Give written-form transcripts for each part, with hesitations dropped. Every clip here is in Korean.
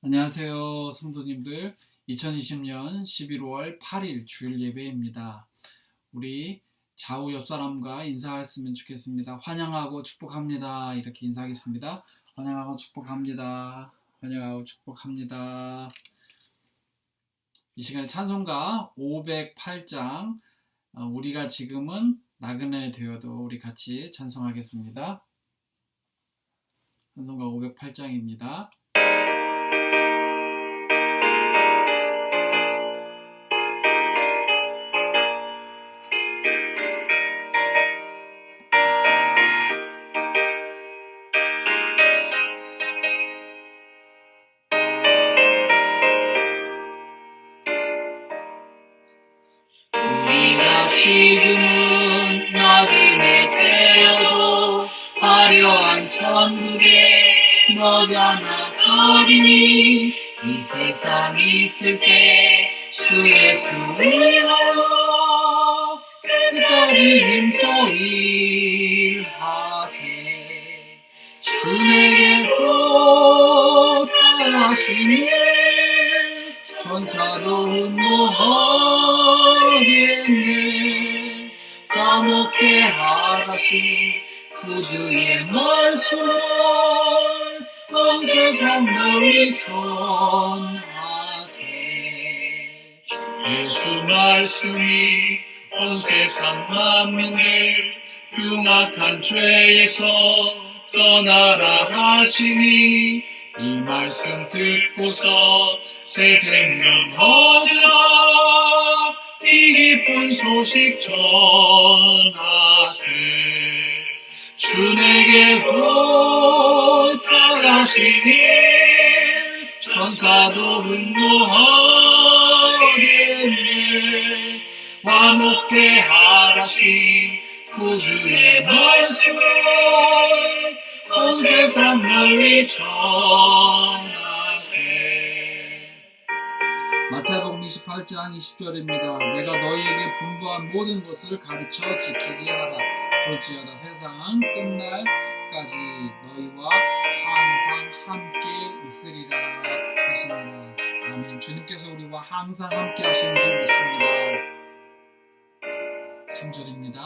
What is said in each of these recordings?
안녕하세요, 성도님들. 2020년 11월 8일 주일 예배입니다. 우리 좌우 옆 사람과 인사했으면 좋겠습니다. 환영하고 축복합니다. 이렇게 인사하겠습니다. 환영하고 축복합니다. 환영하고 축복합니다. 이 시간에 찬송가 508장, 우리가 지금은 나그네 되어도 우리 같이 찬송하겠습니다. 찬송가 508장입니다. 지금은 나그네 되어도 화려한 천국에 머지않아 거리니 이 세상 있을 때 주 예수 위하여 끝까지 힘써 일하세. 주 내게로 따라가시니 천사도 분노하겠네. 과묵해 하다시 구주의 말씀을 온 세상 널리 전하세. 예수 말씀이 온 세상 만민들 흉악한 죄에서 떠나라 하시니 이 말씀 듣고서 새 생명 얻으라. 이 기쁜 소식 전하세. 주 내게로 따라가시니 천사도 분노하겠네. 화목해 하라시 구주의 말씀을 온 세상 널리 전하세. 마태복음 28장 20절입니다. 내가 너희에게 분부한 모든 것을 가르쳐 지키게 하라. 볼지어다 세상 끝날까지 너희와 항상 함께 있으리라 하시니라. 아멘. 주님께서 우리와 항상 함께 하시는 줄 믿습니다. 3절입니다.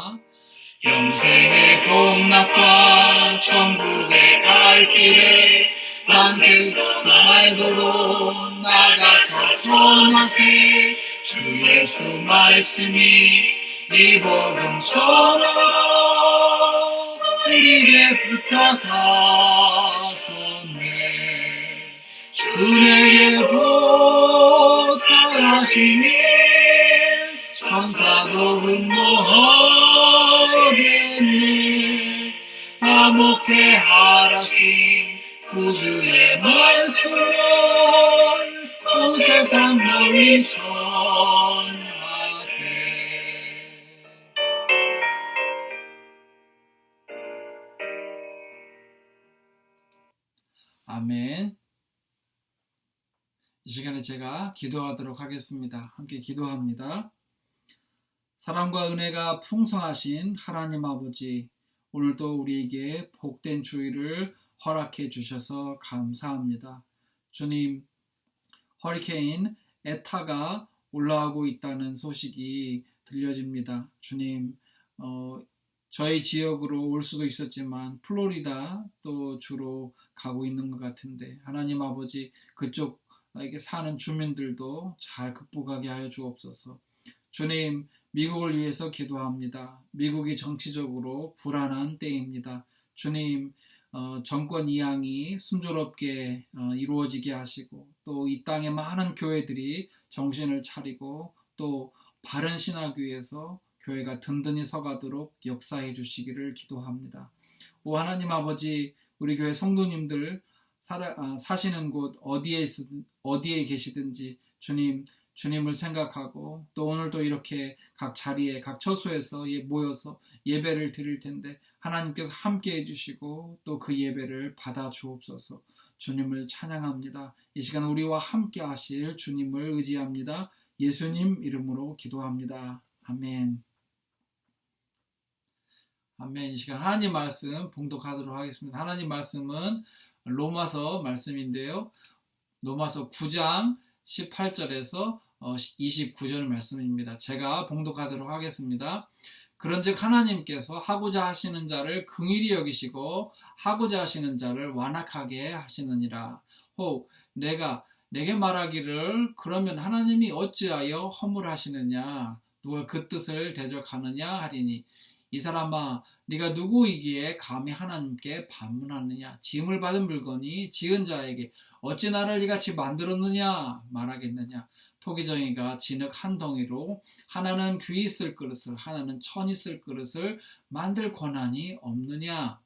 영생의 복락과 천국에 갈 길에 만세서 말도로 나가서 전하세. 주 예수 말씀이 이 복음 전하라. 우리에게 부탁하셨네. 주 내게로 따라가시니 천사도 분노하겠네. 화목해 하라시 구주의 말씀을 온 세상 널리 전하세. 아멘. 이 시간에 제가 기도하도록 하겠습니다. 함께 기도합니다. 사랑과 은혜가 풍성하신 하나님 아버지, 오늘도 우리에게 복된 주일을 허락해 주셔서 감사합니다. 주님, 허리케인 에타가 올라오고 있다는 소식이 들려집니다. 주님, 저희 지역으로 올 수도 있었지만 플로리다 또 주로 가고 있는 것 같은데, 하나님 아버지 그쪽에 사는 주민들도 잘 극복하게 하여 주옵소서. 주님, 미국을 위해서 기도합니다. 미국이 정치적으로 불안한 때입니다. 주님, 정권 이양이 순조롭게 이루어지게 하시고, 또 이 땅의 많은 교회들이 정신을 차리고 또 바른 신학 위에서 교회가 든든히 서가도록 역사해 주시기를 기도합니다. 오 하나님 아버지, 우리 교회 성도님들 사시는 곳 어디에 계시든지 주님을 생각하고, 또 오늘도 이렇게 각 자리에 각 처소에서 모여서 예배를 드릴 텐데 하나님께서 함께 해주시고 또 그 예배를 받아 주옵소서. 주님을 찬양합니다. 이 시간 우리와 함께 하실 주님을 의지합니다. 예수님 이름으로 기도합니다. 아멘. 아멘. 이 시간 하나님 말씀 봉독하도록 하겠습니다. 하나님 말씀은 로마서 말씀인데요. 로마서 9장 18절에서 29절 말씀입니다. 제가 봉독하도록 하겠습니다. 그런즉 하나님께서 하고자 하시는 자를 긍휼히 여기시고 하고자 하시는 자를 완악하게 하시느니라. 혹 내게 말하기를 그러면 하나님이 어찌하여 허물하시느냐 누가 그 뜻을 대적하느냐 하리니 이 사람아 네가 누구이기에 감히 하나님께 반문하느냐 지음을 받은 물건이 지은 자에게 어찌 나를 이같이 만들었느냐 말하겠느냐 토기정이가 진흙 한 덩이로 하나는 귀 있을 그릇을 하나는 천 있을 그릇을 만들 권한이 없느냐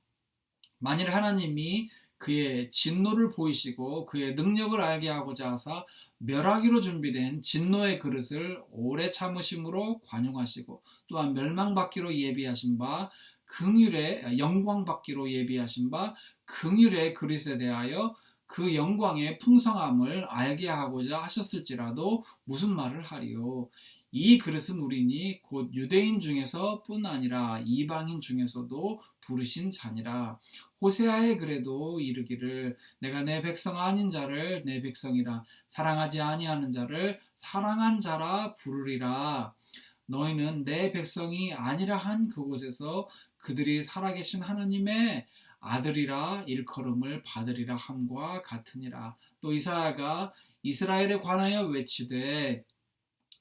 만일 하나님이 그의 진노를 보이시고 그의 능력을 알게 하고자 하사 멸하기로 준비된 진노의 그릇을 오래 참으심으로 관용하시고 또한 멸망받기로 예비하신 바 긍휼의 영광받기로 예비하신 바 긍휼의 그릇에 대하여 그 영광의 풍성함을 알게 하고자 하셨을지라도 무슨 말을 하리요. 이 그릇은 우리니 곧 유대인 중에서 뿐 아니라 이방인 중에서도 부르신 자니라. 호세아의 글에도 이르기를 내가 내 백성 아닌 자를 내 백성이라 사랑하지 아니하는 자를 사랑한 자라 부르리라. 너희는 내 백성이 아니라 한 그곳에서 그들이 살아계신 하나님의 아들이라 일컬음을 받으리라 함과 같으니라. 또 이사야가 이스라엘에 관하여 외치되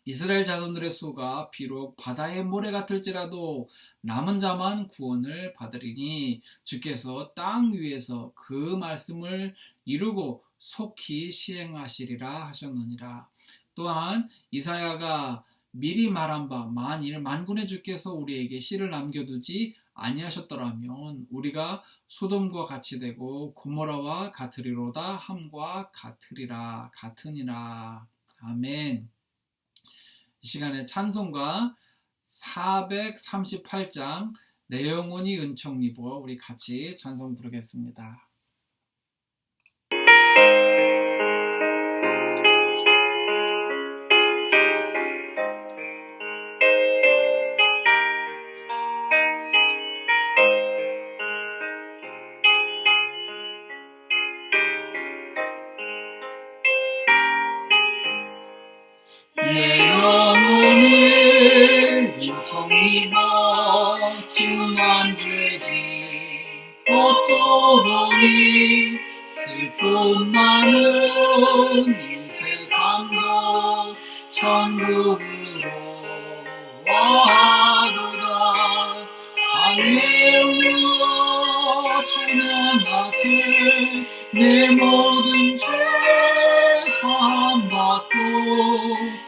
이스라엘 자손들의 수가 비록 바다의 모래 같을지라도 남은 자만 구원을 받으리니 주께서 땅 위에서 그 말씀을 이루고 속히 시행하시리라 하셨느니라. 또한 이사야가 미리 말한 바 만일 만군의 주께서 우리에게 씨를 남겨두지 아니하셨더라면 우리가 소돔과 같이 되고 고모라와 같으리로다 함과 같으니라. 아멘. 이 시간에 찬송가 438장 내 영혼이 은총 입어 우리 같이 찬송 부르겠습니다. 내 영혼을 은총 입어 주만 되지 얻고 보니 슬픔 많은 이 세상도 천국으로 와도다. 할렐루야 찬양하세 내 모든 죄 사함받고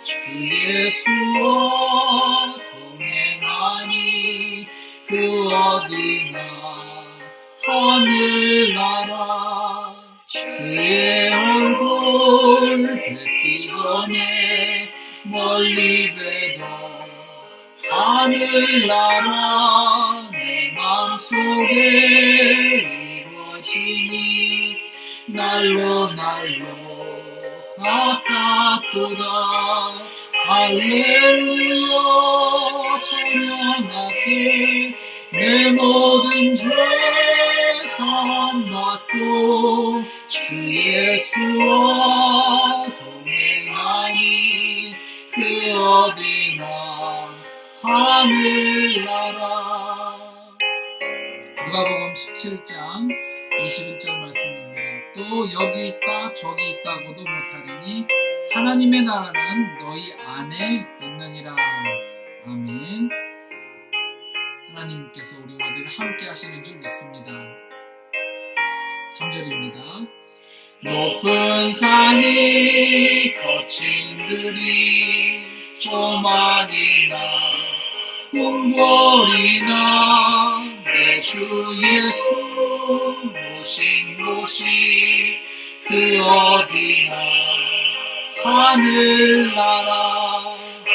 주 예수와 동행하니 그 어디나 하늘나라. 주의 얼굴 뵙기 전에 멀리 뵈도 하늘나라 내 마음속에 이루어지니 날로 가깝도다. 할렐루야 찬양하세 내 모든 죄 사함받고 주 예수와 동행하니 그 어디나 하늘나라. 누가복음 17장 21절 말씀입니다. 또 여기 있다 저기 있다고도 못하리니 하나님의 나라는 너희 안에 있느니라. 아멘. 하나님께서 우리와 늘 함께 하시는 줄 믿습니다. 3절입니다. 높은 산이 거친 들이 조만이나 궁궐이나 내 주 예수 모신 곳이 그 어디나 하늘나라.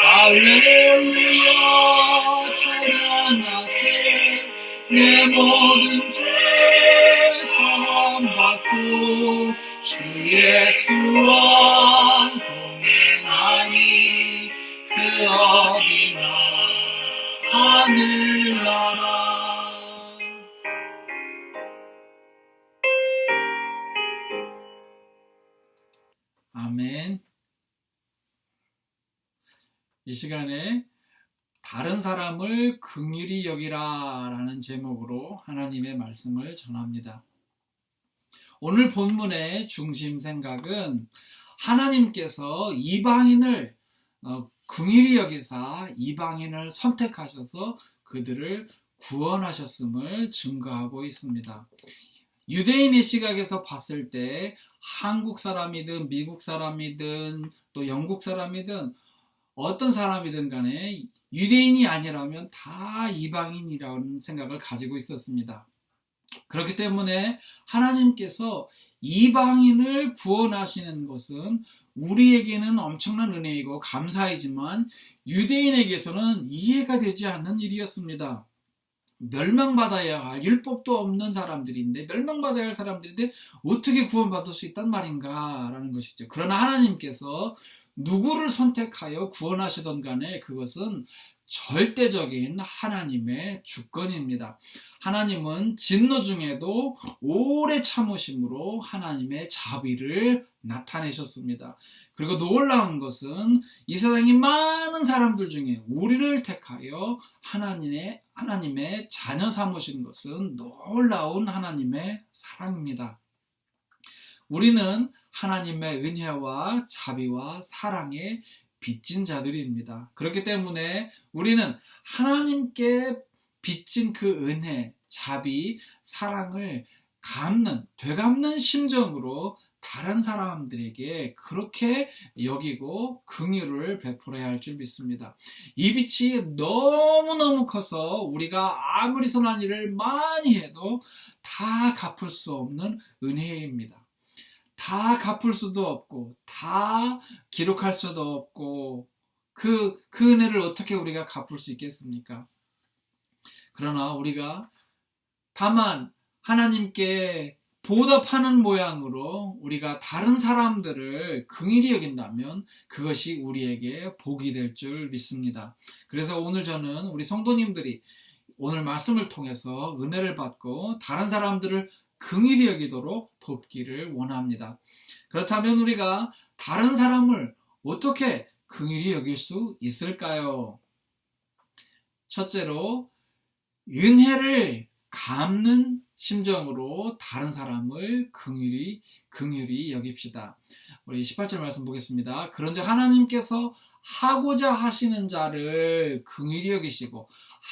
할렐루야 찬양하세 내 모든 죄 사함받고 주 예수와 동행하니 그 어디나 하늘나라. 아멘. 이 시간에 다른 사람을 긍휼히 여기라 라는 제목으로 하나님의 말씀을 전합니다. 오늘 본문의 중심 생각은 하나님께서 이방인을 긍휼히 여기사 이방인을 선택하셔서 그들을 구원하셨음을 증거하고 있습니다. 유대인의 시각에서 봤을 때 한국 사람이든 미국 사람이든 또 영국 사람이든 어떤 사람이든 간에 유대인이 아니라면 다 이방인이라는 생각을 가지고 있었습니다. 그렇기 때문에 하나님께서 이방인을 구원하시는 것은 우리에게는 엄청난 은혜이고 감사이지만 유대인에게서는 이해가 되지 않는 일이었습니다. 멸망받아야 할 율법도 없는 사람들인데 멸망받아야 할 사람들인데 어떻게 구원받을 수 있단 말인가 라는 것이죠. 그러나 하나님께서 누구를 선택하여 구원하시던 간에 그것은 절대적인 하나님의 주권입니다. 하나님은 진노 중에도 오래 참으심으로 하나님의 자비를 나타내셨습니다. 그리고 놀라운 것은 이 세상의 많은 사람들 중에 우리를 택하여 하나님의 자녀 삼으신 것은 놀라운 하나님의 사랑입니다. 우리는 하나님의 은혜와 자비와 사랑에 빚진 자들입니다. 그렇기 때문에 우리는 하나님께 빚진 그 은혜, 자비, 사랑을 되갚는 심정으로 다른 사람들에게 그렇게 여기고 긍휼을 베풀어야 할 줄 믿습니다. 이 빚이 너무너무 커서 우리가 아무리 선한 일을 많이 해도 다 갚을 수 없는 은혜입니다. 다 갚을 수도 없고 다 기록할 수도 없고 그 은혜를 어떻게 우리가 갚을 수 있겠습니까? 그러나 우리가 다만 하나님께 보답하는 모양으로 우리가 다른 사람들을 긍휼히 여긴다면 그것이 우리에게 복이 될 줄 믿습니다. 그래서 오늘 저는 우리 성도님들이 오늘 말씀을 통해서 은혜를 받고 다른 사람들을 긍휼히 여기도록 돕기를 원합니다. 그렇다면 우리가 다른 사람을 어떻게 긍휼히 여길 수 있을까요? 첫째로 은혜를 갚는 심정으로 다른 사람을 긍휼히 여깁시다. 우리 18절 말씀 보겠습니다. 그런즉 하나님께서 하고자 하시는 자를 긍휼히 여기시고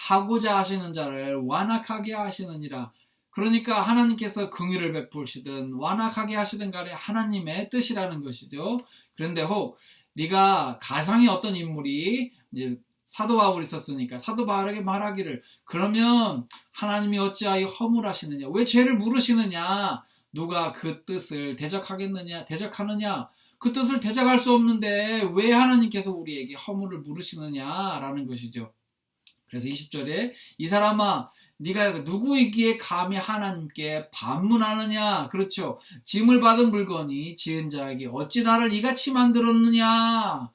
하고자 하시는 자를 완악하게 하시느니라. 그러니까 하나님께서 긍휼을 베푸시든 완악하게 하시든 간에 하나님의 뜻이라는 것이죠. 그런데 혹 네가 가상의 어떤 인물이 이제 사도 바울이 있었으니까 사도 바울에게 말하기를 그러면 하나님이 어찌하여 허물하시느냐, 왜 죄를 물으시느냐, 누가 그 뜻을 대적하느냐, 그 뜻을 대적할 수 없는데 왜 하나님께서 우리에게 허물을 물으시느냐라는 것이죠. 그래서 20절에 이 사람아 네가 누구이기에 감히 하나님께 반문하느냐. 그렇죠. 짐을 받은 물건이 지은 자에게 어찌 나를 이같이 만들었느냐.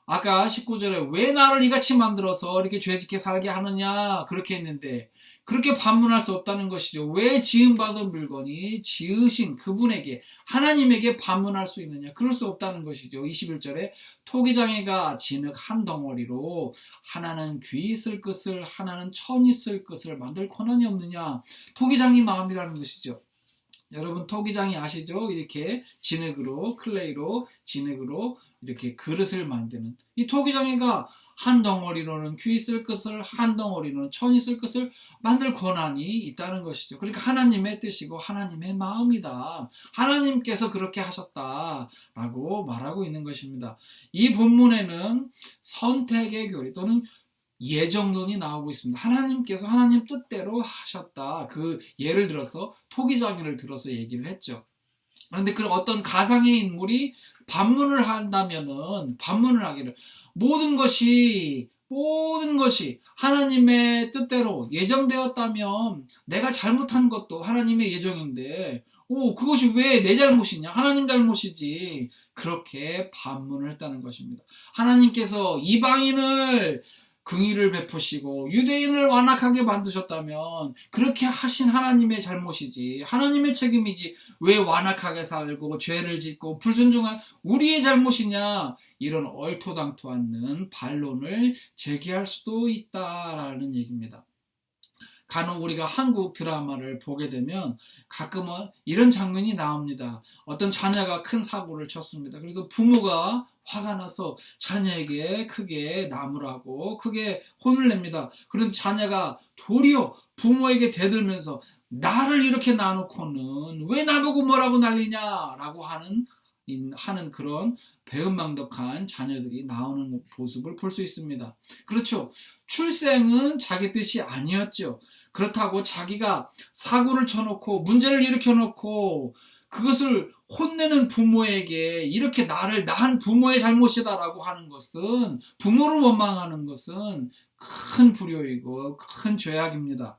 아까 19절에 왜 나를 이같이 만들어서 이렇게 죄짓게 살게 하느냐 그렇게 했는데 그렇게 반문할 수 없다는 것이죠. 왜 지음받은 물건이 지으신 그분에게 하나님에게 반문할 수 있느냐, 그럴 수 없다는 것이죠. 21절에 토기장애가 진흙 한 덩어리로 하나는 귀 있을 것을 하나는 천 있을 것을 만들 권한이 없느냐. 토기장이 마음이라는 것이죠. 여러분 토기장이 아시죠? 이렇게 클레이로 진흙으로 이렇게 그릇을 만드는 이 토기장이가 한 덩어리로는 귀 있을 것을 한 덩어리로는 천 있을 것을 만들 권한이 있다는 것이죠. 그러니까 하나님의 뜻이고 하나님의 마음이다. 하나님께서 그렇게 하셨다라고 말하고 있는 것입니다. 이 본문에는 선택의 교리 또는 예정론이 나오고 있습니다. 하나님께서 하나님 뜻대로 하셨다. 그 예를 들어서 토기장이를 들어서 얘기를 했죠. 그런데 그 어떤 가상의 인물이 반문을 하기를 모든 것이 하나님의 뜻대로 예정되었다면 내가 잘못한 것도 하나님의 예정인데 그것이 왜 내 잘못이냐? 하나님 잘못이지. 그렇게 반문을 했다는 것입니다. 하나님께서 이방인을 긍휼을 베푸시고 유대인을 완악하게 만드셨다면 그렇게 하신 하나님의 잘못이지, 하나님의 책임이지, 왜 완악하게 살고 죄를 짓고 불순종한 우리의 잘못이냐, 이런 얼토당토 않는 반론을 제기할 수도 있다라는 얘기입니다. 간혹 우리가 한국 드라마를 보게 되면 가끔은 이런 장면이 나옵니다. 어떤 자녀가 큰 사고를 쳤습니다. 그래서 부모가 화가 나서 자녀에게 크게 나무라고 크게 혼을 냅니다. 그런데 자녀가 도리어 부모에게 대들면서 나를 이렇게 놔놓고는 왜 나보고 뭐라고 난리냐라고 하는 그런 배은망덕한 자녀들이 나오는 모습을 볼 수 있습니다. 그렇죠. 출생은 자기 뜻이 아니었죠. 그렇다고 자기가 사고를 쳐놓고 문제를 일으켜놓고 그것을 혼내는 부모에게 이렇게 나를 낳은 부모의 잘못이다라고 하는 것은, 부모를 원망하는 것은 큰 불효이고 큰 죄악입니다.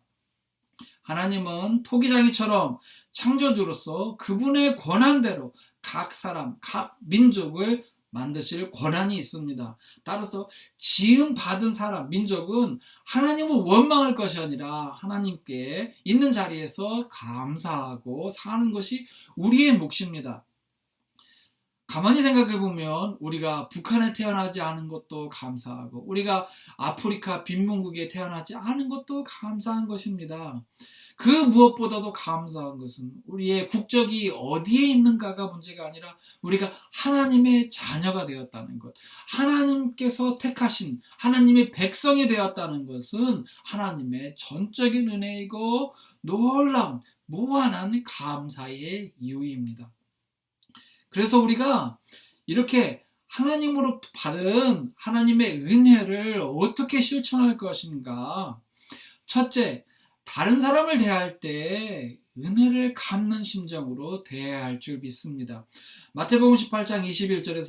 하나님은 토기장이처럼 창조주로서 그분의 권한대로 각 사람, 각 민족을 만드실 권한이 있습니다. 따라서 지음 받은 사람, 민족은 하나님을 원망할 것이 아니라 하나님께 있는 자리에서 감사하고 사는 것이 우리의 몫입니다. 가만히 생각해 보면 우리가 북한에 태어나지 않은 것도 감사하고 우리가 아프리카 빈민국에 태어나지 않은 것도 감사한 것입니다. 그 무엇보다도 감사한 것은 우리의 국적이 어디에 있는가가 문제가 아니라 우리가 하나님의 자녀가 되었다는 것, 하나님께서 택하신 하나님의 백성이 되었다는 것은 하나님의 전적인 은혜이고 놀라운 무한한 감사의 이유입니다. 그래서 우리가 이렇게 하나님으로 받은 하나님의 은혜를 어떻게 실천할 것인가? 첫째, 다른 사람을 대할 때 은혜를 갚는 심정으로 대해야 할 줄 믿습니다. 마태복음 18장 21절에서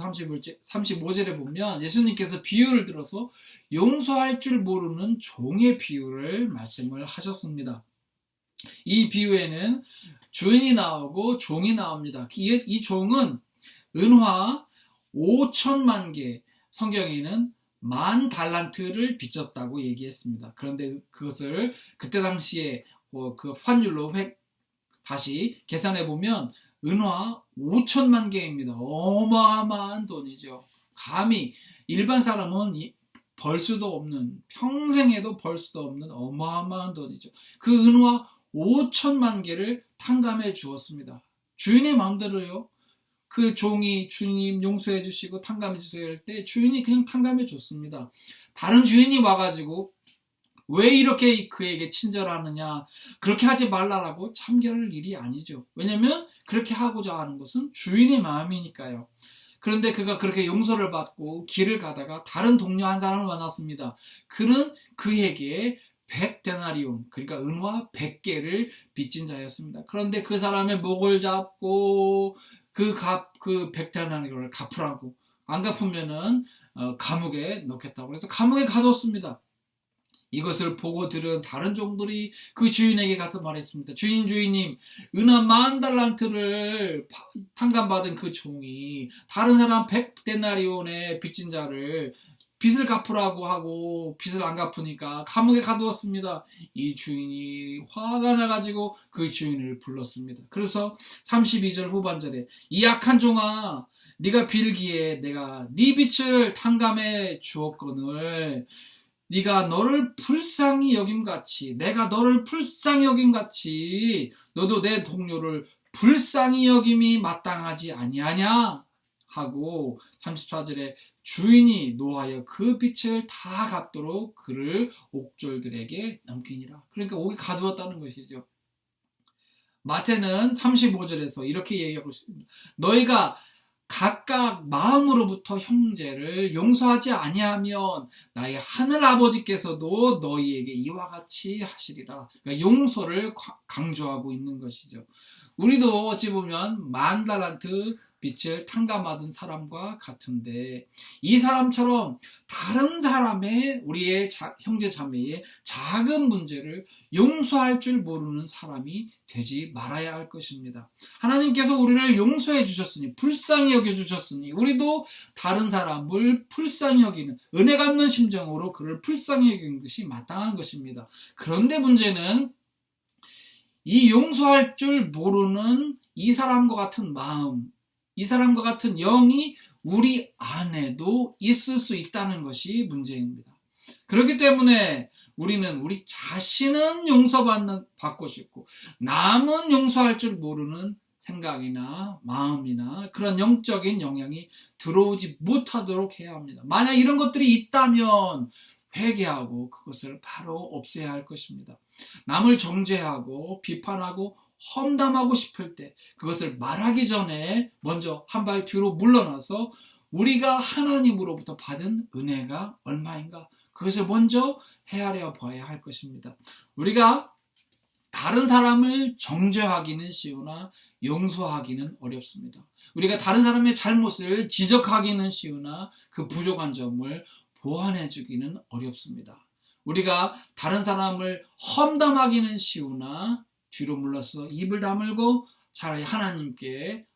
35절에 보면 예수님께서 비유를 들어서 용서할 줄 모르는 종의 비유를 말씀을 하셨습니다. 이 비유에는 주인이 나오고 종이 나옵니다. 이 종은 은화 5천만 개, 성경에는 10,000달란트를 빚졌다고 얘기했습니다. 그런데 그것을 그때 당시에 그 환율로 다시 계산해 보면 은화 5천만 개입니다. 어마어마한 돈이죠. 감히 일반 사람은 벌 수도 없는, 평생에도 벌 수도 없는 어마어마한 돈이죠. 그 은화 5천만 개를 탕감해 주었습니다. 주인의 마음대로요. 그 종이 주님 용서해 주시고 탕감해 주세요 할 때 주인이 그냥 탕감해 줬습니다. 다른 주인이 와가지고 왜 이렇게 그에게 친절하느냐, 그렇게 하지 말라라고 참견할 일이 아니죠. 왜냐하면 그렇게 하고자 하는 것은 주인의 마음이니까요. 그런데 그가 그렇게 용서를 받고 길을 가다가 다른 동료 한 사람을 만났습니다. 그는 그에게 100데나리온, 그러니까 은화 100개를 빚진 자였습니다. 그런데 그 사람의 목을 잡고 그 100데나리온을 갚으라고, 안 갚으면은 감옥에 넣겠다고 그래서 감옥에 가뒀습니다. 이것을 보고 들은 다른 종들이 그 주인에게 가서 말했습니다. 주인님, 은하 10,000달란트를 탕감받은 그 종이 다른 사람 100데나리온의 빚진 자를 빚을 갚으라고 하고 빚을 안 갚으니까 감옥에 가두었습니다. 이 주인이 화가 나가지고 그 주인을 불렀습니다. 그래서 32절 후반절에 이 악한 종아, 네가 빌기에 내가 네 빚을 탕감해 주었거늘 네가 너를 불쌍히 여김같이, 내가 너를 불쌍히 여김같이 너도 내 동료를 불쌍히 여김이 마땅하지 아니하냐 하고 34절에 주인이 노하여 그 빚을 다 갚도록 그를 옥졸들에게 넘기니라. 그러니까 옥에 가두었다는 것이죠. 마태는 35절에서 이렇게 얘기하고 있습니다. 너희가 각각 마음으로부터 형제를 용서하지 아니하면 나의 하늘 아버지께서도 너희에게 이와 같이 하시리라. 그러니까 용서를 강조하고 있는 것이죠. 우리도 어찌 보면 10,000달란트 빛을 탕감받은 사람과 같은데 이 사람처럼 다른 사람의 우리의 형제 자매의 작은 문제를 용서할 줄 모르는 사람이 되지 말아야 할 것입니다. 하나님께서 우리를 용서해 주셨으니 불쌍히 여겨 주셨으니 우리도 다른 사람을 불쌍히 여기는 은혜 갚는 심정으로 그를 불쌍히 여기는 것이 마땅한 것입니다. 그런데 문제는 이 용서할 줄 모르는 이 사람과 같은 마음, 이 사람과 같은 영이 우리 안에도 있을 수 있다는 것이 문제입니다. 그렇기 때문에 우리는 우리 자신은 받고 싶고 남은 용서할 줄 모르는 생각이나 마음이나 그런 영적인 영향이 들어오지 못하도록 해야 합니다. 만약 이런 것들이 있다면 회개하고 그것을 바로 없애야 할 것입니다. 남을 정죄하고 비판하고 험담하고 싶을 때 그것을 말하기 전에 먼저 한 발 뒤로 물러나서 우리가 하나님으로부터 받은 은혜가 얼마인가 그것을 먼저 헤아려 봐야 할 것입니다. 우리가 다른 사람을 정죄하기는 쉬우나 용서하기는 어렵습니다. 우리가 다른 사람의 잘못을 지적하기는 쉬우나 그 부족한 점을 보완해 주기는 어렵습니다. 우리가 다른 사람을 험담하기는 쉬우나 뒤로 물러서 입을 다물고 차라리 하나님께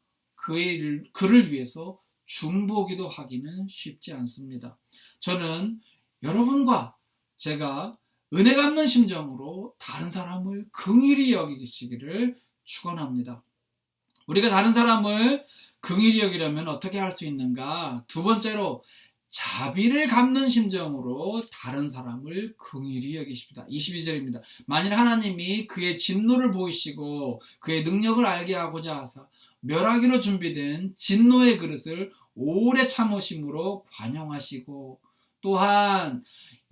그를 위해서 중보기도 하기는 쉽지 않습니다. 저는 여러분과 제가 은혜 갚는 심정으로 다른 사람을 긍휼히 여기시기를 축원합니다. 우리가 다른 사람을 긍휼히 여기려면 어떻게 할 수 있는가? 두 번째로 자비를 갚는 심정으로 다른 사람을 긍휼히 여기십니다. 22절입니다. 만일 하나님이 그의 진노를 보이시고 그의 능력을 알게 하고자 하사 멸하기로 준비된 진노의 그릇을 오래 참으심으로 관용하시고 또한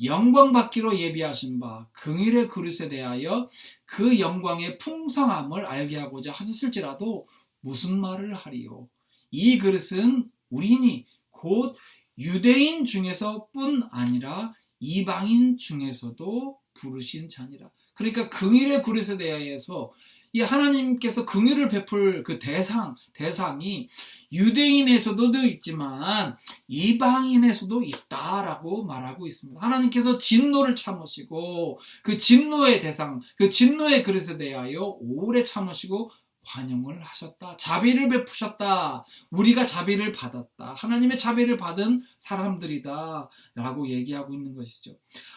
영광 받기로 예비하신 바 긍휼의 그릇에 대하여 그 영광의 풍성함을 알게 하고자 하셨을지라도 무슨 말을 하리요? 이 그릇은 우리니 곧 유대인 중에서뿐 아니라 이방인 중에서도 부르신 자니라. 그러니까 긍휼의 그릇에 대해서 이 하나님께서 긍휼을 베풀 그 대상이 유대인에서도 있지만 이방인에서도 있다라고 말하고 있습니다. 하나님께서 진노를 참으시고 그 진노의 대상, 그 진노의 그릇에 대하여 오래 참으시고 관용을 하셨다. 자비를 베푸셨다. 우리가 자비를 받았다. 하나님의 자비를 받은 사람들이다. 라고 얘기하고 있는 것이죠.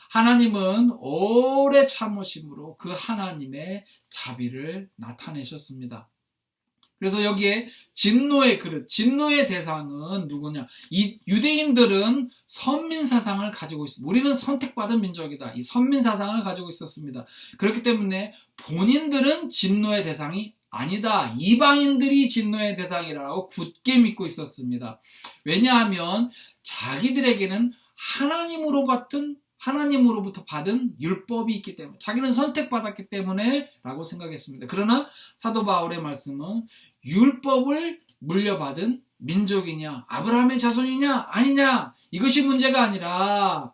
하나님은 오래 참으심으로 그 하나님의 자비를 나타내셨습니다. 그래서 여기에 진노의 그릇, 진노의 대상은 누구냐? 이 유대인들은 선민사상을 가지고 있습니다. 우리는 선택받은 민족이다. 이 선민사상을 가지고 있었습니다. 그렇기 때문에 본인들은 진노의 대상이 아니다. 이방인들이 진노의 대상이라고 굳게 믿고 있었습니다. 왜냐하면 자기들에게는 하나님으로부터 받은 율법이 있기 때문에 자기는 선택받았기 때문에 라고 생각했습니다. 그러나 사도 바울의 말씀은 율법을 물려받은 민족이냐 아브라함의 자손이냐 아니냐 이것이 문제가 아니라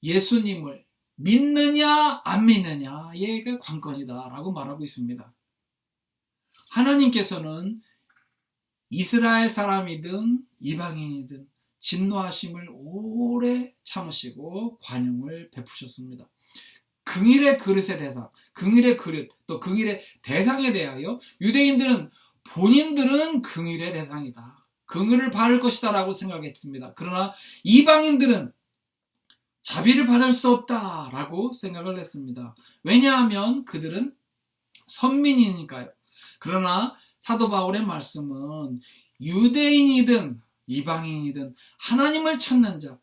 예수님을 믿느냐 안 믿느냐의 관건이다 라고 말하고 있습니다. 하나님께서는 이스라엘 사람이든 이방인이든 진노하심을 오래 참으시고 관용을 베푸셨습니다. 긍휼의 그릇의 대상, 긍휼의 그릇, 또 긍휼의 대상에 대하여 유대인들은 본인들은 긍휼의 대상이다. 긍휼을 받을 것이다 라고 생각했습니다. 그러나 이방인들은 자비를 받을 수 없다 라고 생각을 했습니다. 왜냐하면 그들은 선민이니까요. 그러나 사도 바울의 말씀은 유대인이든 이방인이든 하나님을 찾는 자,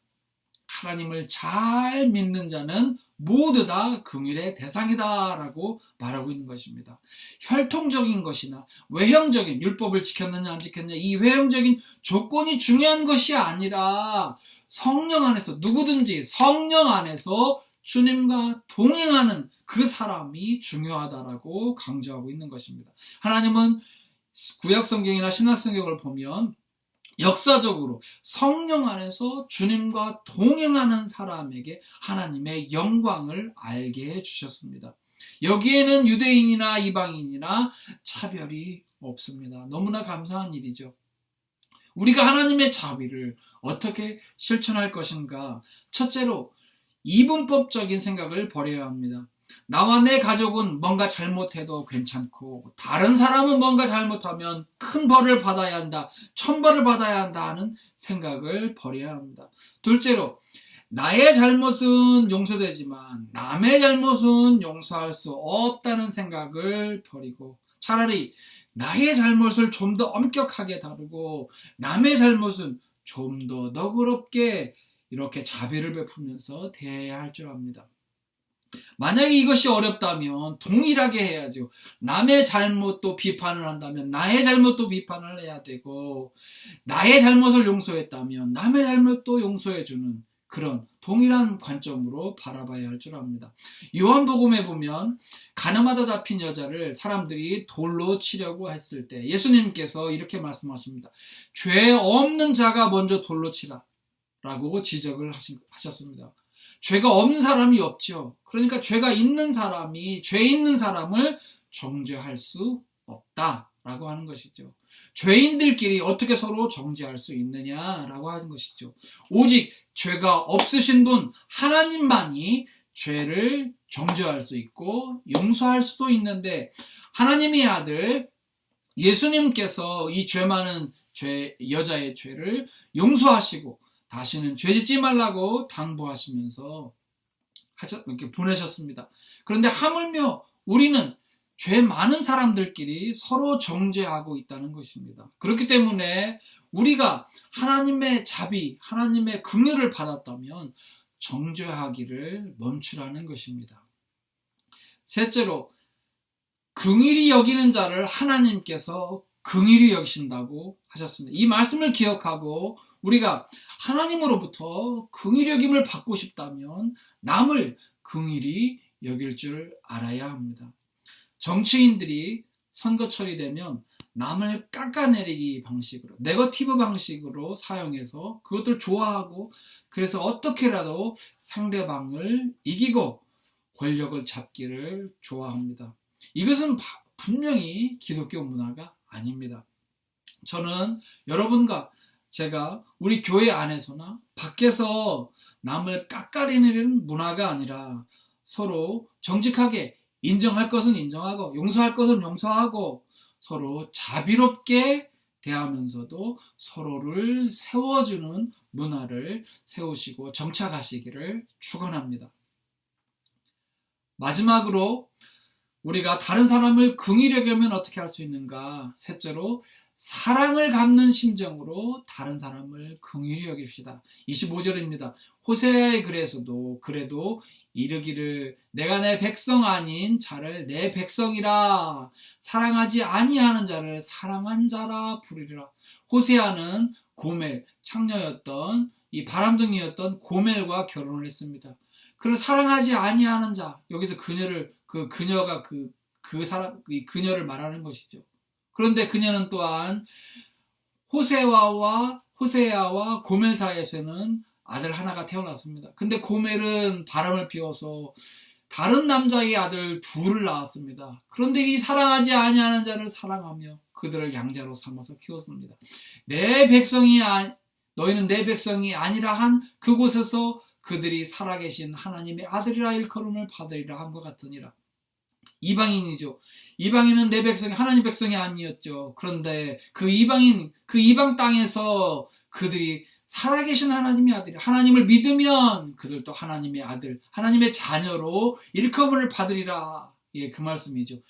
하나님을 잘 믿는 자는 모두 다 긍휼의 대상이다 라고 말하고 있는 것입니다. 혈통적인 것이나 외형적인 율법을 지켰느냐 안 지켰느냐 이 외형적인 조건이 중요한 것이 아니라 성령 안에서 누구든지 성령 안에서 주님과 동행하는 그 사람이 중요하다라고 강조하고 있는 것입니다. 하나님은 구약성경이나 신약성경을 보면 역사적으로 성령 안에서 주님과 동행하는 사람에게 하나님의 영광을 알게 해주셨습니다. 여기에는 유대인이나 이방인이나 차별이 없습니다. 너무나 감사한 일이죠. 우리가 하나님의 자비를 어떻게 실천할 것인가? 첫째로 이분법적인 생각을 버려야 합니다. 나와 내 가족은 뭔가 잘못해도 괜찮고 다른 사람은 뭔가 잘못하면 큰 벌을 받아야 한다, 천벌을 받아야 한다 하는 생각을 버려야 합니다. 둘째로 나의 잘못은 용서되지만 남의 잘못은 용서할 수 없다는 생각을 버리고 차라리 나의 잘못을 좀 더 엄격하게 다루고 남의 잘못은 좀 더 너그럽게 이렇게 자비를 베풀면서 대해야 할 줄 압니다. 만약에 이것이 어렵다면 동일하게 해야죠. 남의 잘못도 비판을 한다면 나의 잘못도 비판을 해야 되고, 나의 잘못을 용서했다면 남의 잘못도 용서해주는 그런 동일한 관점으로 바라봐야 할 줄 압니다. 요한복음에 보면 가늠하다 잡힌 여자를 사람들이 돌로 치려고 했을 때 예수님께서 이렇게 말씀하십니다. 죄 없는 자가 먼저 돌로 치라 라고 지적을 하셨습니다. 죄가 없는 사람이 없죠. 그러니까 죄가 있는 사람이 죄 있는 사람을 정죄할 수 없다라고 하는 것이죠. 죄인들끼리 어떻게 서로 정죄할 수 있느냐라고 하는 것이죠. 오직 죄가 없으신 분 하나님만이 죄를 정죄할 수 있고 용서할 수도 있는데, 하나님의 아들 예수님께서 이 죄 많은 여자의 죄를 용서하시고 다시는 죄짓지 말라고 당부하시면서 이렇게 보내셨습니다. 그런데 하물며 우리는 죄 많은 사람들끼리 서로 정죄하고 있다는 것입니다. 그렇기 때문에 우리가 하나님의 자비, 하나님의 긍휼을 받았다면 정죄하기를 멈추라는 것입니다. 셋째로, 긍휼히 여기는 자를 하나님께서 긍휼히 여기신다고 하셨습니다. 이 말씀을 기억하고 우리가 하나님으로부터 긍휼히 여김을 받고 싶다면 남을 긍휼히 여길 줄 알아야 합니다. 정치인들이 선거철이 되면 남을 깎아내리기 방식으로, 네거티브 방식으로 사용해서 그것들 좋아하고, 그래서 어떻게라도 상대방을 이기고 권력을 잡기를 좋아합니다. 이것은 분명히 기독교 문화가 아닙니다. 저는 여러분과 제가 우리 교회 안에서나 밖에서 남을 깎아내리는 문화가 아니라 서로 정직하게 인정할 것은 인정하고 용서할 것은 용서하고 서로 자비롭게 대하면서도 서로를 세워주는 문화를 세우시고 정착하시기를 축원합니다. 마지막으로 우리가 다른 사람을 긍휼히 여기면 어떻게 할 수 있는가? 셋째로, 사랑을 갚는 심정으로 다른 사람을 긍휼히 여깁시다. 25절입니다. 호세아의 글에서도 그래도 이르기를 내가 내 백성 아닌 자를 내 백성이라, 사랑하지 아니하는 자를 사랑한 자라 부르리라. 호세아는 고멜, 창녀였던 이 바람둥이였던 고멜과 결혼을 했습니다. 그를 사랑하지 아니하는 자, 여기서 그녀가 이 그녀를 말하는 것이죠. 그런데 그녀는 또한 호세아와 고멜 사이에서는 아들 하나가 태어났습니다. 근데 고멜은 바람을 피워서 다른 남자의 아들 둘을 낳았습니다. 그런데 이 사랑하지 아니하는 자를 사랑하며 그들을 양자로 삼아서 키웠습니다. 너희는 내 백성이 아니라 한 그곳에서 그들이 살아계신 하나님의 아들이라 일컬음을 받으리라 한 것 같으니라. 이방인이죠. 이방인은 내 백성이 하나님 백성이 아니었죠. 그런데 그 이방 땅에서 그들이 살아계신 하나님의 아들이, 하나님을 믿으면 그들도 하나님의 아들, 하나님의 자녀로 일컬음을 받으리라. 예, 그 말씀이죠.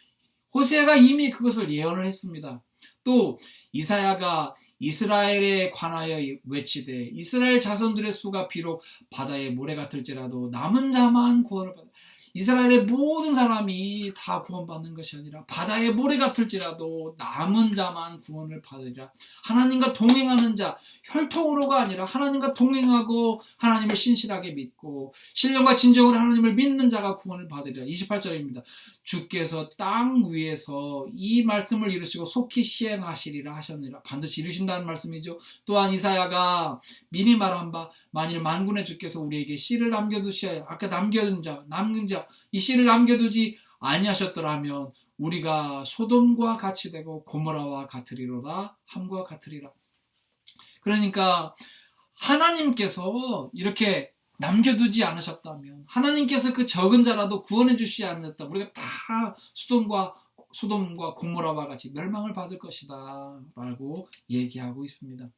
호세아가 이미 그것을 예언을 했습니다. 또 이사야가 이스라엘에 관하여 외치되 이스라엘 자손들의 수가 비록 바다의 모래 같을지라도 남은 자만 구원을 받아. 이스라엘의 모든 사람이 다 구원받는 것이 아니라 바다의 모래 같을지라도 남은 자만 구원을 받으리라. 하나님과 동행하는 자, 혈통으로가 아니라 하나님과 동행하고 하나님을 신실하게 믿고 신령과 진정으로 하나님을 믿는 자가 구원을 받으리라. 28절입니다. 주께서 땅 위에서 이 말씀을 이루시고 속히 시행하시리라 하셨느니라. 반드시 이루신다는 말씀이죠. 또한 이사야가 미리 말한 바 만일 만군의 주께서 우리에게 씨를 남겨두시어 아까 남긴 자 이 씨를 남겨두지 아니하셨더라면 우리가 소돔과 같이 되고 고모라와 같으리로다 함과 같으리라. 그러니까 하나님께서 이렇게 남겨두지 않으셨다면, 하나님께서 그 적은 자라도 구원해 주시지 않았다면 우리가 다 소돔과 고모라와 같이 멸망을 받을 것이다 라고 얘기하고 있습니다.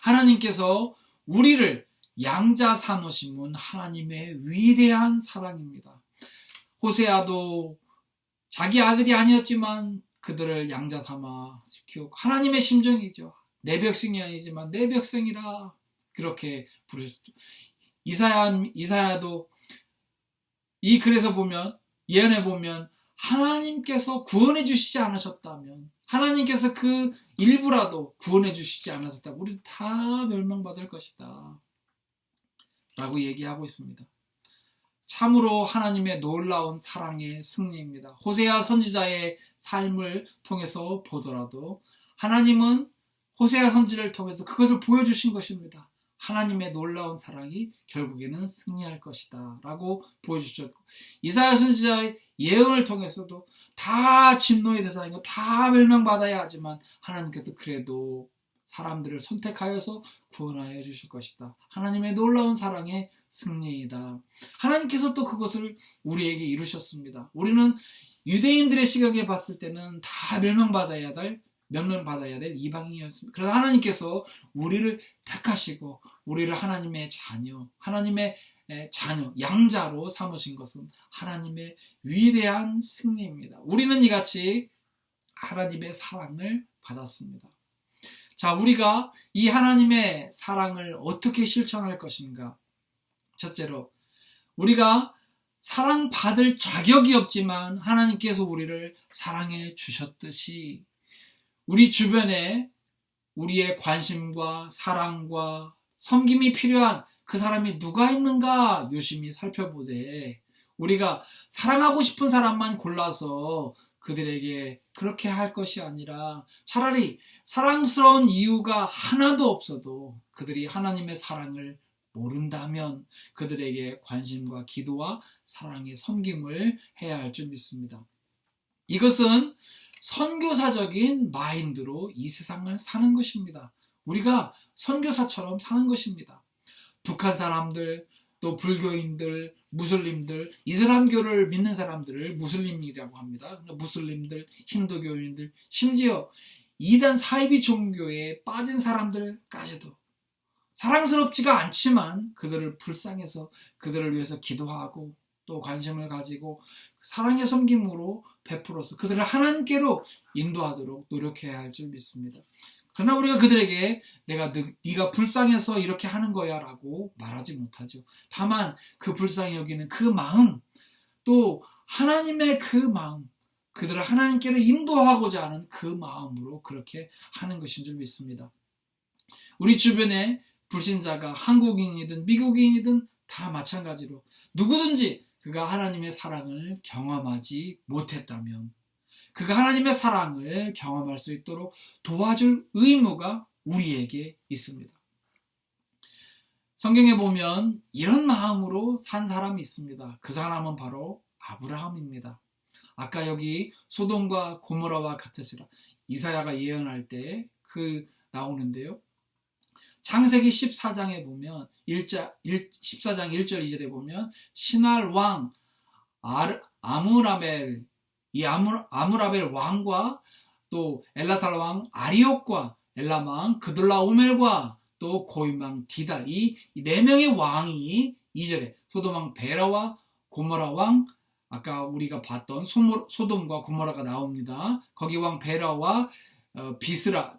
하나님께서 우리를 양자 삼으심은 하나님의 위대한 사랑입니다. 호세아도 자기 아들이 아니었지만 그들을 양자 삼아 키우고, 하나님의 심정이죠. 내 백성이 아니지만 내 백성이라 그렇게 부르셨죠. 이사야도 이 글에서 보면, 예언해 보면 하나님께서 구원해 주시지 않으셨다면, 하나님께서 그 일부라도 구원해 주시지 않으셨다면 우리 다 멸망받을 것이다 라고 얘기하고 있습니다. 참으로 하나님의 놀라운 사랑의 승리입니다. 호세아 선지자의 삶을 통해서 보더라도 하나님은 호세아 선지를 통해서 그것을 보여주신 것입니다. 하나님의 놀라운 사랑이 결국에는 승리할 것이다 라고 보여주셨고, 이사야 선지자의 예언을 통해서도 다 진노의 대상이고 다 멸망받아야 하지만 하나님께서 그래도 사람들을 선택하여서 구원하여 주실 것이다. 하나님의 놀라운 사랑의 승리이다. 하나님께서 또 그것을 우리에게 이루셨습니다. 우리는 유대인들의 시각에 봤을 때는 다 멸망받아야 될 이방인이었습니다. 그러나 하나님께서 우리를 택하시고 우리를 하나님의 자녀, 양자로 삼으신 것은 하나님의 위대한 승리입니다. 우리는 이같이 하나님의 사랑을 받았습니다. 자, 우리가 이 하나님의 사랑을 어떻게 실천할 것인가? 첫째로, 우리가 사랑받을 자격이 없지만 하나님께서 우리를 사랑해 주셨듯이 우리 주변에 우리의 관심과 사랑과 섬김이 필요한 그 사람이 누가 있는가 유심히 살펴보되, 우리가 사랑하고 싶은 사람만 골라서 그들에게 그렇게 할 것이 아니라 차라리 사랑스러운 이유가 하나도 없어도 그들이 하나님의 사랑을 모른다면 그들에게 관심과 기도와 사랑의 섬김을 해야 할 줄 믿습니다. 이것은 선교사적인 마인드로 이 세상을 사는 것입니다. 우리가 선교사처럼 사는 것입니다. 북한 사람들, 또 불교인들, 무슬림들, 이슬람교를 믿는 사람들을 무슬림이라고 합니다. 무슬림들, 힌두교인들, 심지어 이단 사이비 종교에 빠진 사람들까지도 사랑스럽지가 않지만 그들을 불쌍해서 그들을 위해서 기도하고 또 관심을 가지고 사랑의 섬김으로 베풀어서 그들을 하나님께로 인도하도록 노력해야 할 줄 믿습니다. 그러나 우리가 그들에게 네가 불쌍해서 이렇게 하는 거야 라고 말하지 못하죠. 다만 그 불쌍히 여기는 그 마음, 또 하나님의 그 마음, 그들을 하나님께로 인도하고자 하는 그 마음으로 그렇게 하는 것인 줄 믿습니다. 우리 주변에 불신자가 한국인이든 미국인이든 다 마찬가지로 누구든지 그가 하나님의 사랑을 경험하지 못했다면 그가 하나님의 사랑을 경험할 수 있도록 도와줄 의무가 우리에게 있습니다. 성경에 보면 이런 마음으로 산 사람이 있습니다. 그 사람은 바로 아브라함입니다. 아까 여기 소돔과 고모라와 같으시라 이사야가 예언할 때 나오는데요. 창세기 14장에 보면 14장 1절 2절에 보면 신할 왕 아므라벨, 이 아므라벨 왕과 또 엘라살 왕 아리옥과 엘람 왕 그돌라오멜과 또 고임 왕 디달, 이 네 명의 왕이 2절에 소돔 왕 베라와 고모라 왕, 아까 우리가 봤던 소돔과 고모라가 나옵니다. 거기 왕 베라와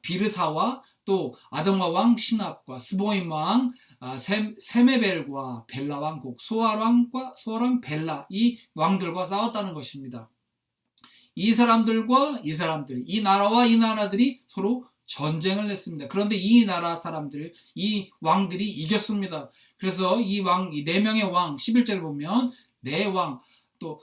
비르사와 또 아동마 왕 시납과 스보임 왕 세메벨과 벨라 왕국 소아랑 벨라, 이 왕들과 싸웠다는 것입니다. 이 사람들과 이 나라와 이 나라들이 서로 전쟁을 했습니다. 그런데 이 나라 사람들, 이 왕들이 이겼습니다. 그래서 이 네 명의 왕 11절을 보면 네 왕, 또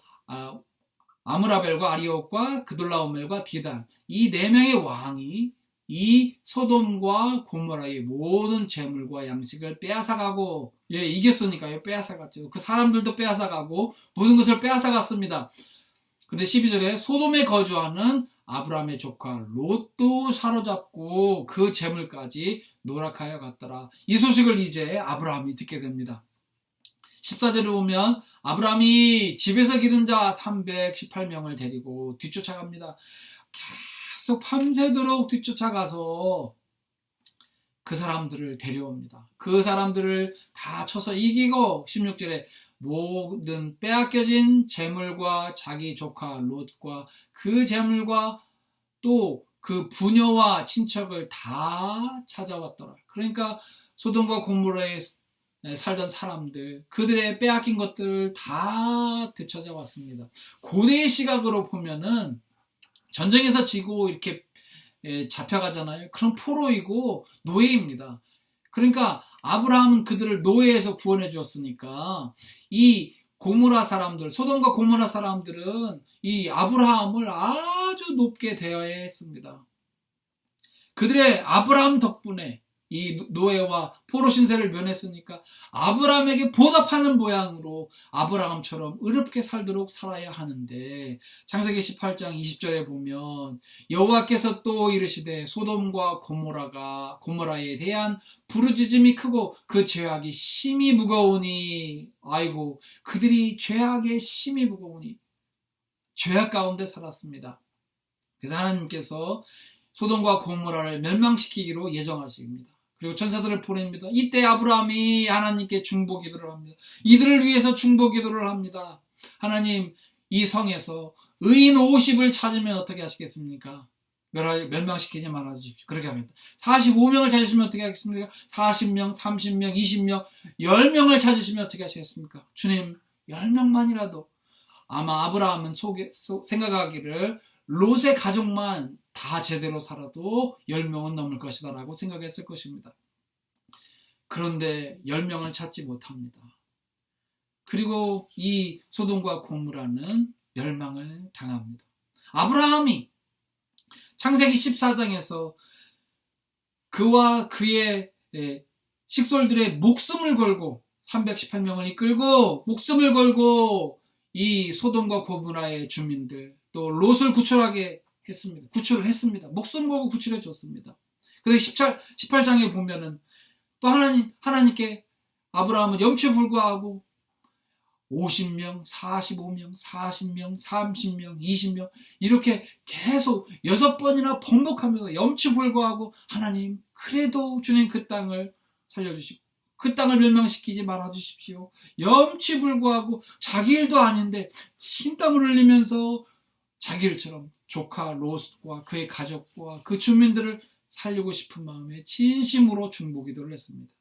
아므라벨과 아리옥과 그돌라오멜과 디단, 이 네 명의 왕이 이 소돔과 고모라의 모든 재물과 양식을 빼앗아가고, 이겼으니까요. 빼앗아갔죠. 그 사람들도 빼앗아가고 모든 것을 빼앗아갔습니다. 근데 12절에 소돔에 거주하는 아브라함의 조카 롯도 사로잡고 그 재물까지 노력하여 갔더라. 이 소식을 이제 아브라함이 듣게 됩니다. 14절에 보면 아브라함이 집에서 기른 자 318명을 데리고 뒤쫓아갑니다. 계속 밤새도록 뒤쫓아가서 그 사람들을 데려옵니다. 그 사람들을 다 쳐서 이기고 16절에 모든 빼앗겨진 재물과 자기 조카 롯과 그 재물과 또 그 부녀와 친척을 다 찾아왔더라. 그러니까 소돔과 고모라에 살던 사람들, 그들의 빼앗긴 것들을 다 되찾아왔습니다. 고대의 시각으로 보면은 전쟁에서 지고 이렇게 잡혀가잖아요. 그럼 포로이고 노예입니다. 그러니까 아브라함은 그들을 노예에서 구원해 주었으니까 이 고모라 사람들, 소돔과 고모라 사람들은 이 아브라함을 아주 높게 대해야 했습니다. 그들의 아브라함 덕분에 이 노예와 포로 신세를 면했으니까 아브라함에게 보답하는 모양으로 아브라함처럼 의롭게 살도록 살아야 하는데 창세기 18장 20절에 보면 여호와께서 또 이르시되 소돔과 고모라에 대한 부르짖음이 크고 그 죄악이 심히 무거우니 아이고 그들이 죄악에 심히 무거우니 죄악 가운데 살았습니다. 그래서 하나님께서 소돔과 고모라를 멸망시키기로 예정하십니다. 그리고 천사들을 보냅니다. 이때 아브라함이 하나님께 중보 기도를 합니다. 이들을 위해서 중보 기도를 합니다. 하나님, 이 성에서 의인 50을 찾으면 어떻게 하시겠습니까? 멸망시키지 말아주십시오. 그렇게 합니다. 45명을 찾으시면 어떻게 하겠습니까? 40명, 30명, 20명, 10명을 찾으시면 어떻게 하시겠습니까? 주님, 10명만이라도 아마 아브라함은 생각하기를 롯의 가족만 다 제대로 살아도 10명은 넘을 것이다 라고 생각했을 것입니다. 그런데 10명을 찾지 못합니다. 그리고 이 소돔과 고모라는 멸망을 당합니다. 아브라함이 창세기 14장에서 그와 그의 식솔들의 목숨을 걸고 318명을 이끌고 목숨을 걸고 이 소돔과 고모라의 주민들 또 롯을 구출하게 했습니다. 구출을 했습니다. 목숨 걸고 구출해 줬습니다. 그래서 18장에 보면은 또 하나님께 아브라함은 염치불구하고 50명, 45명, 40명, 30명, 20명 이렇게 계속 6번이나 번복하면서 염치불구하고 하나님 그래도 주님 그 땅을 살려주시고 그 땅을 멸망시키지 말아주십시오. 염치불구하고 자기 일도 아닌데 신땀을 흘리면서 자기 일처럼 조카 롯과 그의 가족과 그 주민들을 살리고 싶은 마음에 진심으로 중보기도를 했습니다.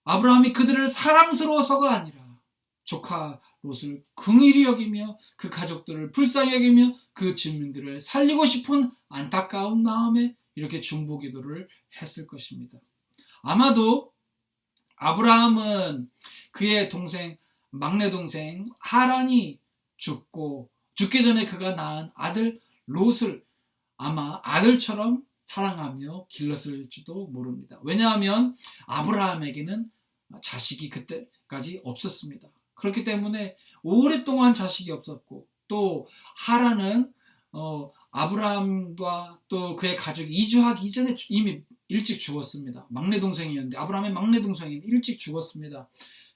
아브라함이 그들을 사랑스러워서가 아니라 조카 롯을 긍휼히 여기며 그 가족들을 불쌍히 여기며 그 주민들을 살리고 싶은 안타까운 마음에 이렇게 중보기도를 했을 것입니다. 아마도 아브라함은 그의 막내 동생 하란이 죽기 전에 그가 낳은 아들 롯을 아마 아들처럼 사랑하며 길렀을지도 모릅니다. 왜냐하면 아브라함에게는 자식이 그때까지 없었습니다. 그렇기 때문에 오랫동안 자식이 없었고 또 하란은 아브라함과 또 그의 가족이 이주하기 이전에 이미 일찍 죽었습니다. 막내 동생이었는데 아브라함의 막내 동생이 일찍 죽었습니다.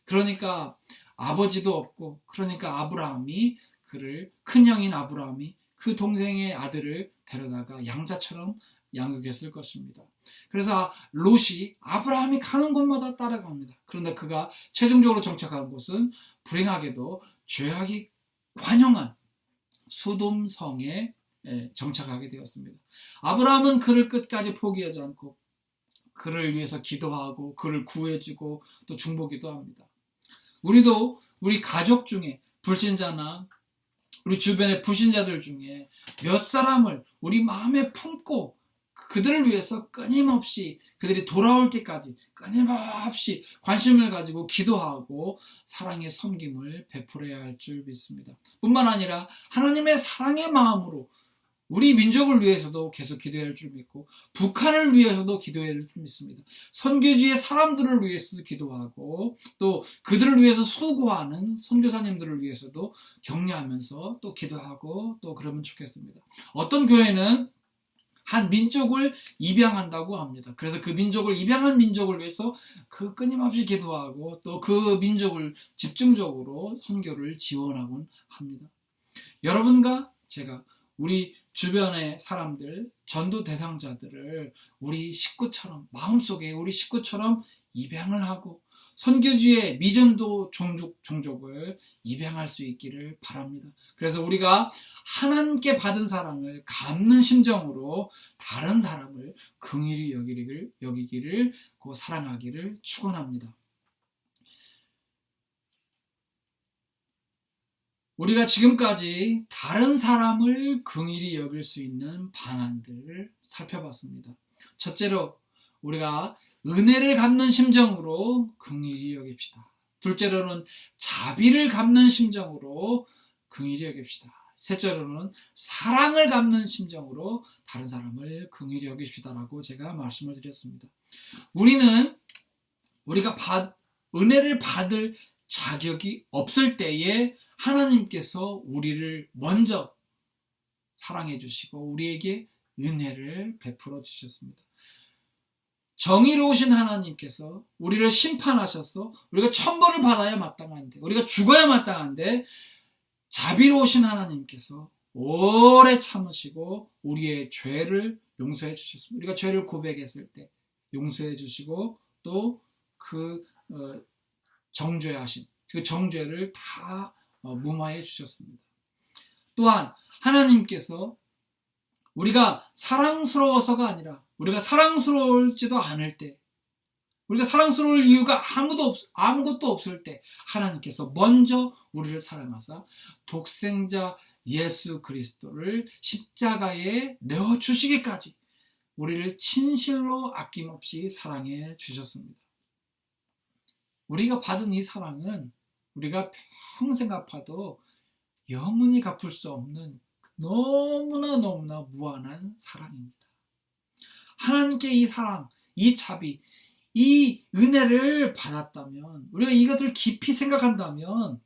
그러니까 아버지도 없고 그러니까 아브라함이 큰형인 아브라함이 그 동생의 아들을 데려다가 양자처럼 양육했을 것입니다. 그래서 롯이 아브라함이 가는 곳마다 따라갑니다. 그런데 그가 최종적으로 정착한 곳은 불행하게도 죄악이 관영한 소돔성에 정착하게 되었습니다. 아브라함은 그를 끝까지 포기하지 않고 그를 위해서 기도하고 그를 구해주고 또 중보기도 합니다. 우리도 우리 가족 중에 불신자나 우리 주변의 불신자들 중에 몇 사람을 우리 마음에 품고 그들을 위해서 끊임없이 그들이 돌아올 때까지 끊임없이 관심을 가지고 기도하고 사랑의 섬김을 베풀어야 할 줄 믿습니다. 뿐만 아니라 하나님의 사랑의 마음으로 우리 민족을 위해서도 계속 기도해야 할 줄 믿고 북한을 위해서도 기도해야 할 줄 믿습니다. 선교지의 사람들을 위해서도 기도하고 또 그들을 위해서 수고하는 선교사님들을 위해서도 격려하면서 또 기도하고 또 그러면 좋겠습니다. 어떤 교회는 한 민족을 입양한다고 합니다. 그래서 그 민족을 입양한 민족을 위해서 그 끊임없이 기도하고 또 그 민족을 집중적으로 선교를 지원하곤 합니다. 여러분과 제가 우리 주변의 사람들, 전도 대상자들을 우리 식구처럼 마음속에 우리 식구처럼 입양을 하고 선교지의 미전도 종족을 입양할 수 있기를 바랍니다. 그래서 우리가 하나님께 받은 사랑을 갚는 심정으로 다른 사람을 긍휼히 여기기를 사랑하기를 축원합니다. 우리가 지금까지 다른 사람을 긍휼히 여길 수 있는 방안들을 살펴봤습니다. 첫째로 우리가 은혜를 갚는 심정으로 긍휼히 여깁시다. 둘째로는 자비를 갚는 심정으로 긍휼히 여깁시다. 셋째로는 사랑을 갚는 심정으로 다른 사람을 긍휼히 여깁시다라고 제가 말씀을 드렸습니다. 우리가 은혜를 받을 자격이 없을 때에 하나님께서 우리를 먼저 사랑해 주시고 우리에게 은혜를 베풀어 주셨습니다. 정의로우신 하나님께서 우리를 심판하셔서 우리가 천벌을 받아야 마땅한데 우리가 죽어야 마땅한데 자비로우신 하나님께서 오래 참으시고 우리의 죄를 용서해 주셨습니다. 우리가 죄를 고백했을 때 용서해 주시고 또 그 정죄하신 그 정죄를 다 무마해 주셨습니다. 또한 하나님께서 우리가 사랑스러워서가 아니라 우리가 사랑스러울지도 않을 때 우리가 사랑스러울 이유가 아무것도 없을 때 하나님께서 먼저 우리를 사랑하사 독생자 예수 그리스도를 십자가에 내어주시기까지 우리를 진실로 아낌없이 사랑해 주셨습니다. 우리가 받은 이 사랑은 우리가 평생 갚아도 영원히 갚을 수 없는 너무나 무한한 사랑입니다. 하나님께 이 사랑, 이 자비, 이 은혜를 받았다면 우리가 이것을 깊이 생각한다면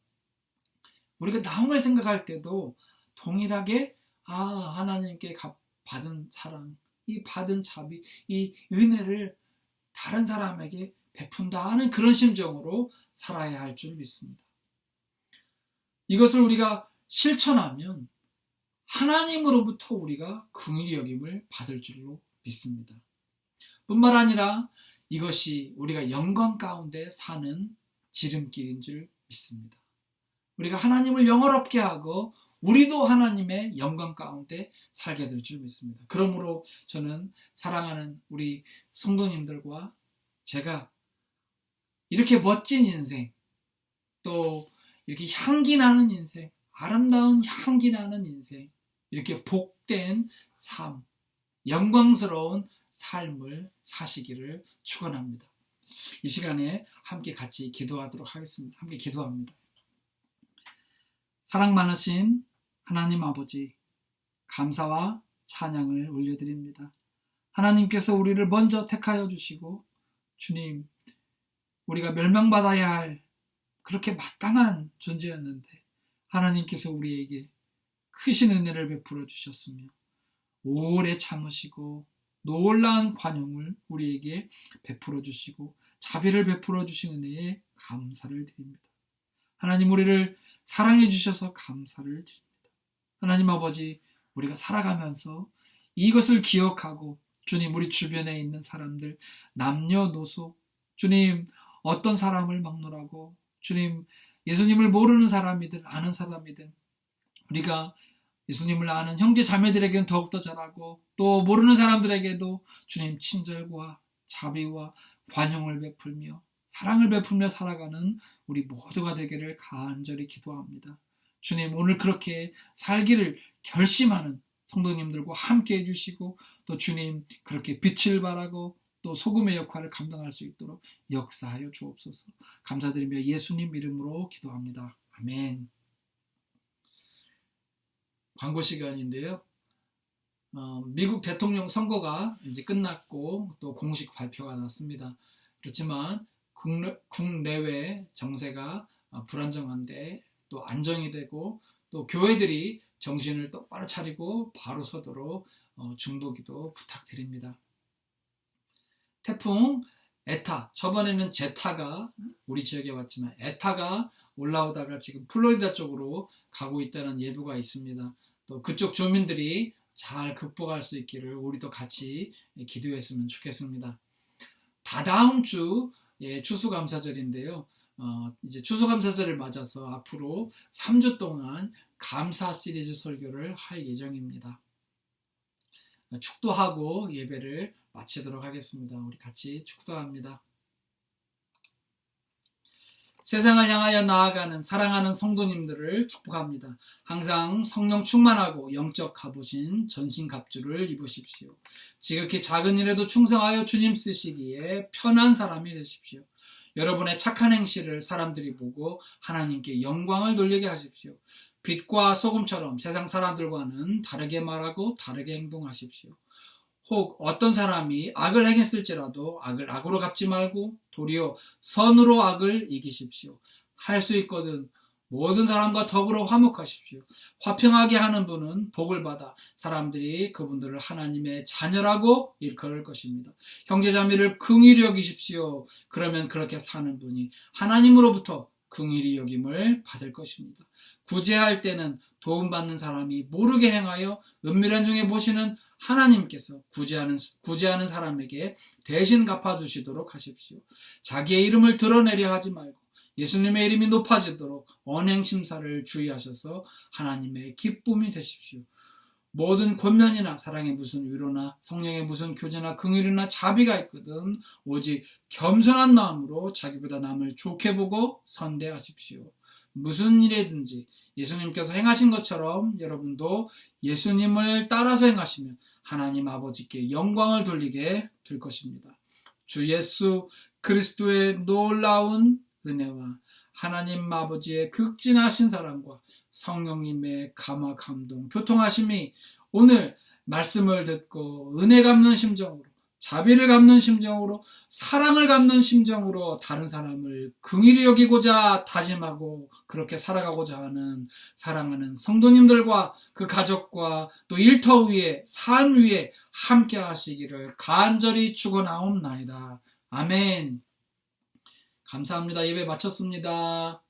우리가 나음을 생각할 때도 동일하게 하나님께 받은 사랑, 이 받은 자비, 이 은혜를 다른 사람에게 베푼다 하는 그런 심정으로 살아야 할 줄 믿습니다. 이것을 우리가 실천하면 하나님으로부터 우리가 긍휼히 여김을 받을 줄로 믿습니다. 뿐만 아니라 이것이 우리가 영광 가운데 사는 지름길인 줄 믿습니다. 우리가 하나님을 영화롭게 하고 우리도 하나님의 영광 가운데 살게 될 줄 믿습니다. 그러므로 저는 사랑하는 우리 성도님들과 제가 이렇게 멋진 인생, 또 이렇게 향기 나는 인생, 아름다운 향기 나는 인생, 이렇게 복된 삶, 영광스러운 삶을 사시기를 축원합니다. 이 시간에 함께 같이 기도하도록 하겠습니다. 함께 기도합니다. 사랑 많으신 하나님 아버지, 감사와 찬양을 올려드립니다. 하나님께서 우리를 먼저 택하여 주시고 주님, 우리가 멸망받아야 할 그렇게 마땅한 존재였는데 하나님께서 우리에게 크신 은혜를 베풀어 주셨으며 오래 참으시고 놀라운 관용을 우리에게 베풀어 주시고 자비를 베풀어 주신 은혜에 감사를 드립니다. 하나님, 우리를 사랑해 주셔서 감사를 드립니다. 하나님 아버지, 우리가 살아가면서 이것을 기억하고 주님, 우리 주변에 있는 사람들 남녀노소 주님, 어떤 사람을 막론하고 주님, 예수님을 모르는 사람이든 아는 사람이든 우리가 예수님을 아는 형제 자매들에게는 더욱더 잘하고 또 모르는 사람들에게도 주님 친절과 자비와 관용을 베풀며 사랑을 베풀며 살아가는 우리 모두가 되기를 간절히 기도합니다. 주님, 오늘 그렇게 살기를 결심하는 성도님들과 함께 해주시고 또 주님 그렇게 빛을 발하고 또 소금의 역할을 감당할 수 있도록 역사하여 주옵소서. 감사드리며 예수님 이름으로 기도합니다. 아멘. 광고 시간인데요. 미국 대통령 선거가 이제 끝났고 또 공식 발표가 났습니다. 그렇지만 국내외 정세가 불안정한데 또 안정이 되고 또 교회들이 정신을 똑바로 차리고 바로 서도록 중보기도 부탁드립니다. 태풍 에타, 저번에는 제타가 우리 지역에 왔지만 에타가 올라오다가 지금 플로리다 쪽으로 가고 있다는 예보가 있습니다. 또 그쪽 주민들이 잘 극복할 수 있기를 우리도 같이 기도했으면 좋겠습니다. 다다음 주 추수감사절인데요. 이제 추수감사절을 맞아서 앞으로 3주 동안 감사 시리즈 설교를 할 예정입니다. 축도하고 예배를 마치도록 하겠습니다. 우리 같이 축도합니다. 세상을 향하여 나아가는 사랑하는 성도님들을 축복합니다. 항상 성령 충만하고 영적 갑오신 전신갑주를 입으십시오. 지극히 작은 일에도 충성하여 주님 쓰시기에 편한 사람이 되십시오. 여러분의 착한 행실을 사람들이 보고 하나님께 영광을 돌리게 하십시오. 빛과 소금처럼 세상 사람들과는 다르게 말하고 다르게 행동하십시오. 혹 어떤 사람이 악을 행했을지라도 악을 악으로 갚지 말고 도리어 선으로 악을 이기십시오. 할 수 있거든 모든 사람과 더불어 화목하십시오. 화평하게 하는 분은 복을 받아 사람들이 그분들을 하나님의 자녀라고 일컬을 것입니다. 형제자매를 긍휼히 여기십시오. 그러면 그렇게 사는 분이 하나님으로부터 긍휼히 여김을 받을 것입니다. 구제할 때는 도움받는 사람이 모르게 행하여 은밀한 중에 보시는 하나님께서 구제하는 사람에게 대신 갚아주시도록 하십시오. 자기의 이름을 드러내려 하지 말고 예수님의 이름이 높아지도록 언행심사를 주의하셔서 하나님의 기쁨이 되십시오. 모든 권면이나 사랑의 무슨 위로나 성령의 무슨 교제나 긍휼이나 자비가 있거든 오직 겸손한 마음으로 자기보다 남을 좋게 보고 선대하십시오. 무슨 일이든지 예수님께서 행하신 것처럼 여러분도 예수님을 따라서 행하시면 하나님 아버지께 영광을 돌리게 될 것입니다. 주 예수 그리스도의 놀라운 은혜와 하나님 아버지의 극진하신 사랑과 성령님의 감화 감동 교통하심이 오늘 말씀을 듣고 은혜 갚는 심정으로 자비를 갚는 심정으로 사랑을 갚는 심정으로 다른 사람을 긍휼히 여기고자 다짐하고 그렇게 살아가고자 하는 사랑하는 성도님들과 그 가족과 또 일터 위에 삶 위에 함께 하시기를 간절히 축원하옵나이다. 아멘. 감사합니다. 예배 마쳤습니다.